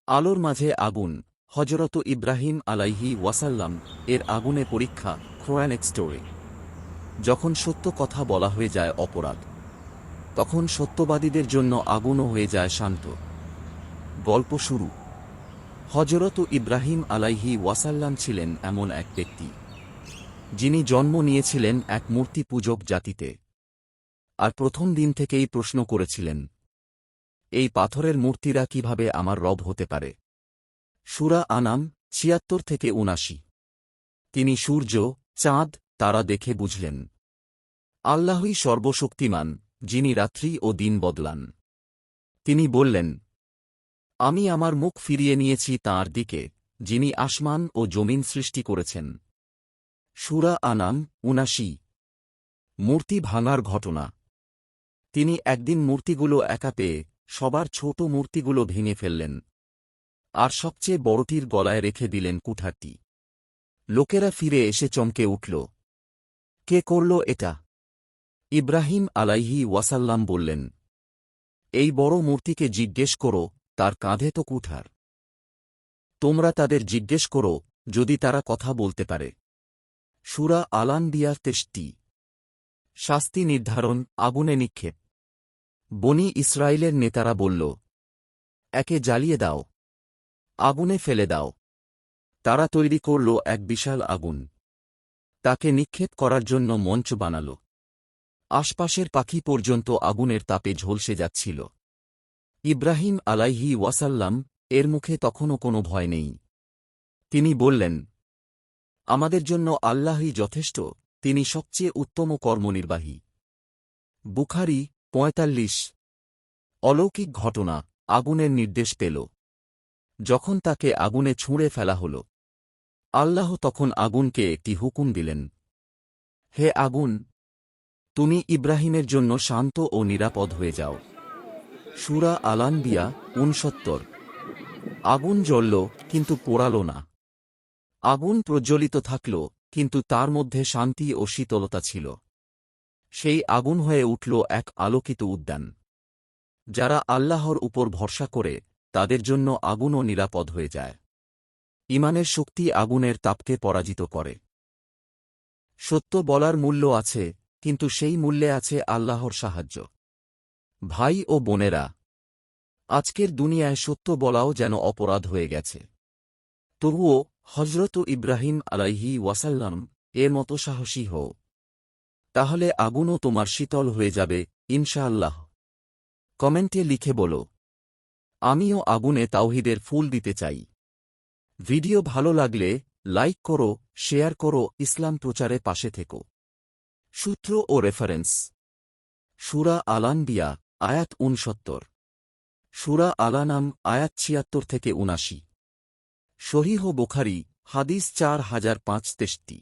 আলোর মাঝে আগুন, হযরত ইব্রাহিম আলাইহি ওয়াসাল্লাম এর আগুনে পরীক্ষা। Quranic story. যখন সত্য কথা বলা হয়ে যায় অপরাধ, তখন সত্যবাদীদের জন্য আগুনও হয়ে যায় শান্ত। গল্প শুরু। হযরত ইব্রাহিম আলাইহি ওয়াসাল্লাম ছিলেন এমন এক ব্যক্তি, যিনি জন্ম নিয়েছিলেন এক মূর্তি পূজক জাতিতে, আর প্রথম দিন থেকেই প্রশ্ন করেছিলেন, এই পাথরের মূর্তিরা কিভাবে আমার রব হতে পারে। সূরা আনাম ৭৬-৭৯। তিনি সূর্য, চাঁদ, তারা দেখে বুঝলেন, আল্লাহই সর্বশক্তিমান, যিনি রাত্রি ও দিন বদলান। তিনি বললেন, আমি আমার মুখ ফিরিয়ে নিয়েছি তাঁর দিকে, যিনি আসমান ও জমিন সৃষ্টি করেছেন। সূরা আনাম ৭৯। মূর্তি ভাঙার ঘটনা। তিনি একদিন মূর্তিগুলো একা পেয়ে সবার ছোট মূর্তিগুলো ভেঙে ফেললেন, আর সবচেয়ে বড়টির গলায় রেখে দিলেন কুঠারটি। লোকেরা ফিরে এসে চমকে উঠল, কে করল এটা? ইব্রাহিম আলাইহি ওয়াসাল্লাম বললেন, এই বড় মূর্তিকে জিজ্ঞেস করো, তার কাঁধে তো কুঠার। তোমরা তাদের জিজ্ঞেস করো, যদি তারা কথা বলতে পারে। সূরা আল-আনবিয়া ২৩। শাস্তি নির্ধারণ, আগুনে নিক্ষেপ। বনী ইসরায়েলের নেতারা বলল, একে জ্বালিয়ে দাও, আগুনে ফেলে দাও। তারা তৈরি করল এক বিশাল আগুন, তাকে নিক্ষেপ করার জন্য মঞ্চ বানাল। আশপাশের পাখি পর্যন্ত আগুনের তাপে ঝলসে যাচ্ছিল। ইব্রাহিম আলাইহি ওয়াসাল্লাম এর মুখে তখনও কোনো ভয় নেই। তিনি বললেন, আমাদের জন্য আল্লাহই যথেষ্ট, তিনি সবচেয়ে উত্তম কর্মনির্বাহী। বুখারী ৪৫। অলৌকিক ঘটনা। আগুনের নির্দেশ পেল। যখন তাকে আগুনে ছুঁড়ে ফেলা হল, আল্লাহ তখন আগুনকে একটি হুকুম দিলেন, হে আগুন, তুমি ইব্রাহিমের জন্য শান্ত ও নিরাপদ হয়ে যাও। সূরা আল-আনবিয়া ৬৯। আগুন জ্বলল, কিন্তু পোড়াল না। আগুন প্রজ্বলিত থাকল, কিন্তু তার মধ্যে শান্তি ও শীতলতা ছিল। সেই আগুন হয়ে উঠল এক আলোকিত উদ্যান। যারা আল্লাহর উপর ভরসা করে, তাদের জন্য আগুনও নিরাপদ হয়ে যায়। ঈমানের শক্তি আগুনের তাপকে পরাজিত করে। সত্য বলার মূল্য আছে, কিন্তু সেই মূল্যে আছে আল্লাহর সাহায্য। ভাই ও বোনেরা, আজকের দুনিয়ায় সত্য বলাও যেন অপরাধ হয়ে গেছে। তবুও হযরত ইব্রাহিম আলাইহি ওয়াসাল্লাম এর মতো সাহসী হও, তাহলে আগুনও তোমার শীতল হয়ে যাবে ইনশাআল্লাহ। কমেন্টে লিখে বলো, আমিও আগুনে তাওহীদের ফুল দিতে চাই। ভিডিও ভালো লাগলে লাইক করো, শেয়ার করো, ইসলাম প্রচারে পাশে থেকো। সূত্র ও রেফারেন্স: সূরা আল-আনবিয়া আয়াত ৬৯, সূরা আল-আনাম আয়াত ৭৬-৭৯, সহিহ বুখারী হাদিস ৪০০৫-৬৩।